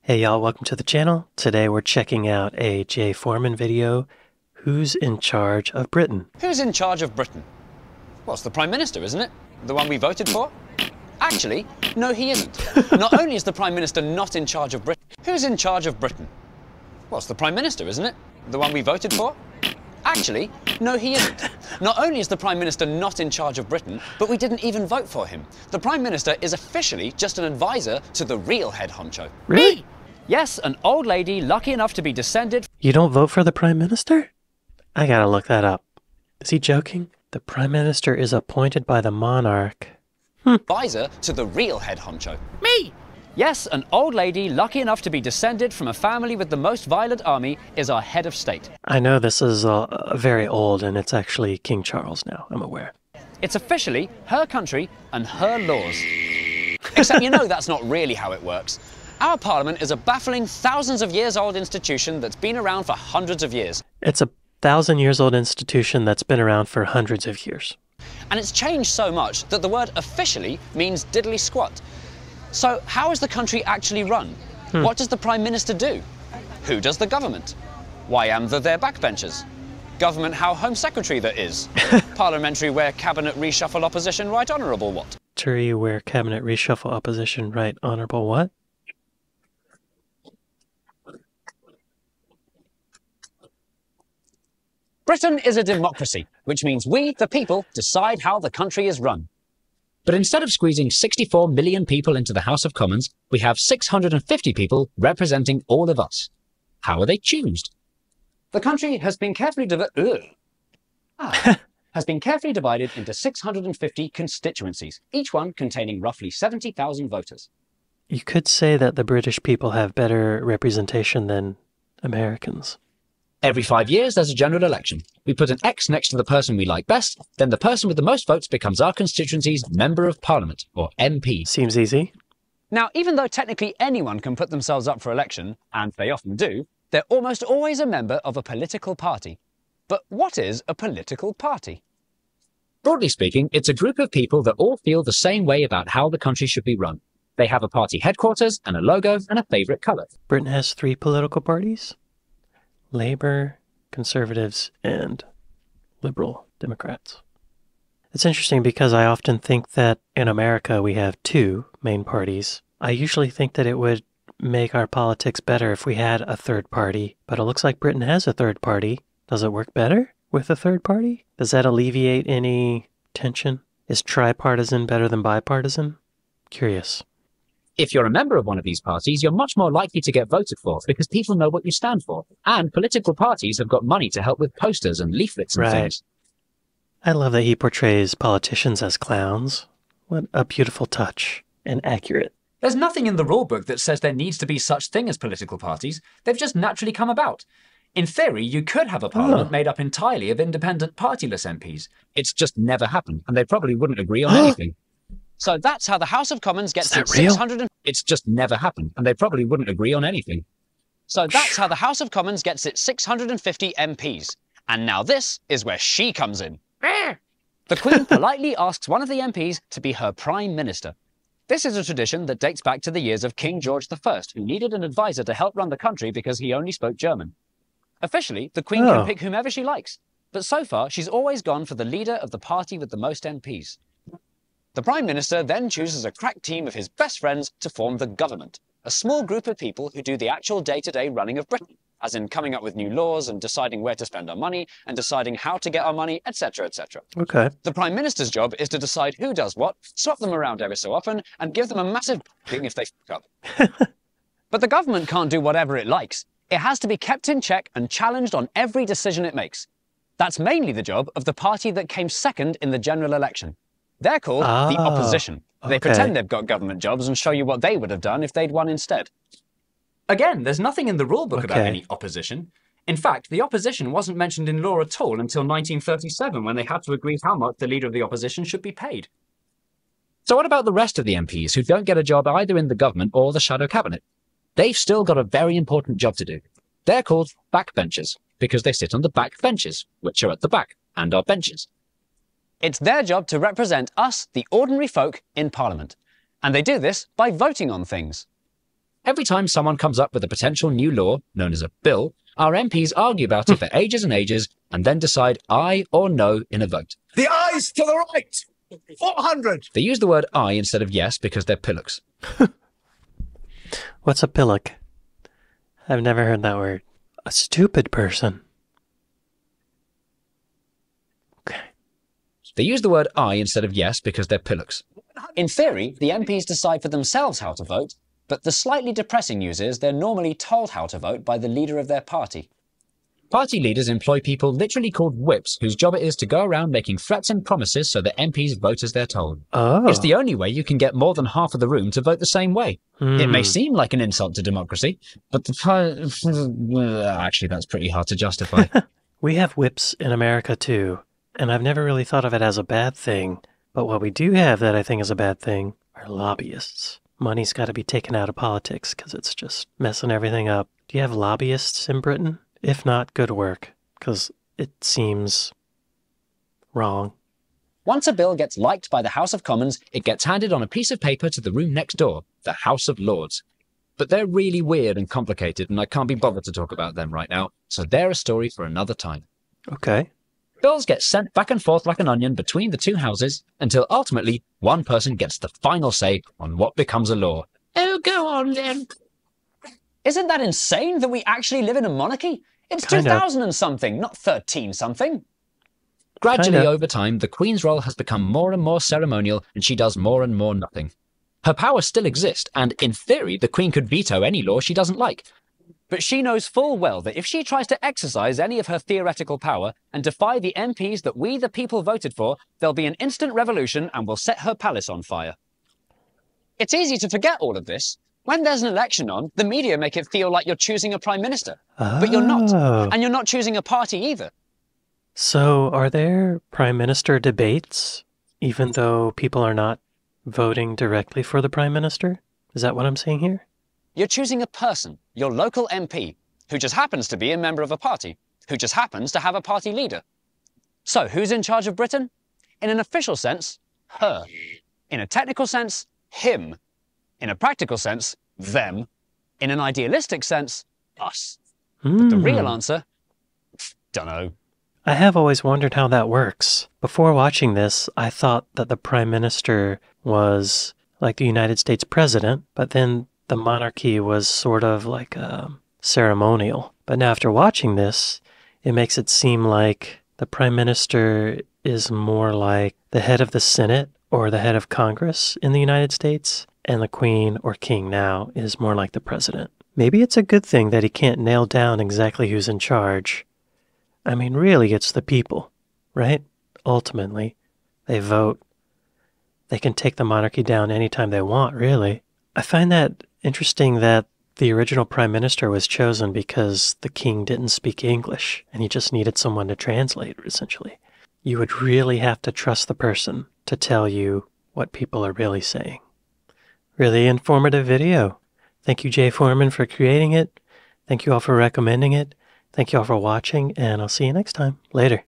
Hey y'all, welcome to the channel. Today we're checking out a Jay Foreman video, Who's in Charge of Britain? Who's in charge of Britain? Well, it's the Prime Minister, isn't it? The one we voted for? Actually, no he isn't. Not only is the Prime Minister not in charge of Britain, who's in charge of Britain? Well, it's the Prime Minister, isn't it? The one we voted for? Actually, no he isn't. Not only is the Prime Minister not in charge of Britain, but we didn't even vote for him. The Prime Minister is officially just an advisor to the real head honcho. Really? Me! Yes, an old lady lucky enough to be descended... You don't vote for the Prime Minister? I gotta look that up. Is he joking? The Prime Minister is appointed by the monarch. Advisor to the real head honcho. Me! Yes, an old lady lucky enough to be descended from a family with the most violent army is our head of state. I know this is very old and it's actually King Charles now, I'm aware. It's officially her country and her laws. Except you know that's not really how it works. Our parliament is a baffling thousands of years old institution that's been around for hundreds of years. It's a 1,000-year-old institution that's been around for hundreds of years. And it's changed so much that the word officially means diddly squat. So how is the country actually run? What does the Prime Minister do? Who does the government? Why am there backbenchers? Government how Home Secretary there is? Parliamentary where Cabinet reshuffle opposition right honourable what? Parliamentary where Cabinet reshuffle opposition right honourable what? Britain is a democracy, which means we, the people, decide how the country is run. But instead of squeezing 64 million people into the House of Commons, we have 650 people representing all of us. How are they choosed? The country has been carefully divided into 650 constituencies, each one containing roughly 70,000 voters. You could say that the British people have better representation than Americans. Every 5 years, there's a general election. We put an X next to the person we like best, then the person with the most votes becomes our constituency's Member of Parliament, or MP. Seems easy. Now, even though technically anyone can put themselves up for election, and they often do, they're almost always a member of a political party. But what is a political party? Broadly speaking, it's a group of people that all feel the same way about how the country should be run. They have a party headquarters and a logo and a favourite colour. Britain has 3 political parties? Labour, Conservatives, and Liberal Democrats. It's interesting because I often think that in America we have 2 main parties. I usually think that it would make our politics better if we had a third party, but it looks like Britain has a third party. Does it work better with a third party? Does that alleviate any tension? Is tripartisan better than bipartisan? Curious. If you're a member of one of these parties, you're much more likely to get voted for because people know what you stand for. And political parties have got money to help with posters and leaflets and things. I love that he portrays politicians as clowns. What a beautiful touch and accurate. There's nothing in the rulebook that says there needs to be such thing as political parties. They've just naturally come about. In theory, you could have a parliament made up entirely of independent partyless MPs. It's just never happened, and they probably wouldn't agree on anything. So that's how the House of Commons gets its 600. It's just never happened, and they probably wouldn't agree on anything. So that's how the House of Commons gets its 650 MPs. And now this is where she comes in. The Queen politely asks one of the MPs to be her Prime Minister. This is a tradition that dates back to the years of King George I, who needed an advisor to help run the country because he only spoke German. Officially, the Queen can pick whomever she likes, but so far she's always gone for the leader of the party with the most MPs. The Prime Minister then chooses a crack team of his best friends to form the government, a small group of people who do the actual day-to-day running of Britain, as in coming up with new laws and deciding where to spend our money and deciding how to get our money, etc., etc. Okay. The Prime Minister's job is to decide who does what, swap them around every so often, and give them a massive thing if they fuck up. But the government can't do whatever it likes. It has to be kept in check and challenged on every decision it makes. That's mainly the job of the party that came second in the general election. They're called the opposition. They pretend they've got government jobs and show you what they would have done if they'd won instead. Again, there's nothing in the rulebook about any opposition. In fact, the opposition wasn't mentioned in law at all until 1937 when they had to agree how much the leader of the opposition should be paid. So what about the rest of the MPs who don't get a job either in the government or the shadow cabinet? They've still got a very important job to do. They're called backbenchers because they sit on the back benches, which are at the back and are benches. It's their job to represent us, the ordinary folk, in Parliament. And they do this by voting on things. Every time someone comes up with a potential new law, known as a bill, our MPs argue about it for ages and ages and then decide aye or no in a vote. The ayes to the right! 400! They use the word aye instead of yes because they're pillocks. What's a pillock? I've never heard that word. A stupid person. Okay. They use the word aye instead of yes because they're pillocks. In theory, the MPs decide for themselves how to vote, but the slightly depressing news is they're normally told how to vote by the leader of their party. Party leaders employ people literally called whips whose job it is to go around making threats and promises so that MPs vote as they're told. Oh. It's the only way you can get more than half of the room to vote the same way. It may seem like an insult to democracy, but actually that's pretty hard to justify. We have whips in America too, and I've never really thought of it as a bad thing. But what we do have that I think is a bad thing are lobbyists. Money's got to be taken out of politics because it's just messing everything up. Do you have lobbyists in Britain? If not, good work, because it seems wrong. Once a bill gets liked by the House of Commons, It gets handed on a piece of paper to the room next door, the House of Lords. But they're really weird and complicated, and I can't be bothered to talk about them right now, so they're a story for another time. Okay. Bills get sent back and forth like an onion between the two houses until ultimately one person gets the final say on what becomes a law. Oh, go on then. isn't that insane that we actually live in a monarchy? It's Kinda. 2000 and something, not 13 something. Gradually Kinda. over time, the Queen's role has become more and more ceremonial, and she does more and more nothing. Her powers still exist, and in theory, the Queen could veto any law she doesn't like. But she knows full well that if she tries to exercise any of her theoretical power and defy the MPs that we the people voted for, there'll be an instant revolution and will set her palace on fire. It's easy to forget all of this. When there's an election on, the media make it feel like you're choosing a prime minister. But you're not. Oh. And you're not choosing a party either. So are there prime minister debates, even though people are not voting directly for the prime minister? Is that what I'm saying here? You're choosing a person, your local MP, who just happens to be a member of a party, who just happens to have a party leader. So who's in charge of Britain? In an official sense, her. In a technical sense, him. In a practical sense, them. In an idealistic sense, us. But the real answer? Dunno. I have always wondered how that works. Before watching this, I thought that the prime minister was like the United States president, but then the monarchy was sort of like ceremonial. But now after watching this, it makes it seem like the prime minister is more like the head of the Senate or the head of Congress in the United States, and the queen or king now is more like the president. Maybe it's a good thing that he can't nail down exactly who's in charge. I mean, really, it's the people, right? Ultimately, they vote. They can take the monarchy down anytime they want, really. I find that interesting that the original prime minister was chosen because the king didn't speak English, and he just needed someone to translate, essentially. You would really have to trust the person to tell you what people are really saying. Really informative video. Thank you, Jay Foreman, for creating it. Thank you all for recommending it. Thank you all for watching, and I'll see you next time. Later.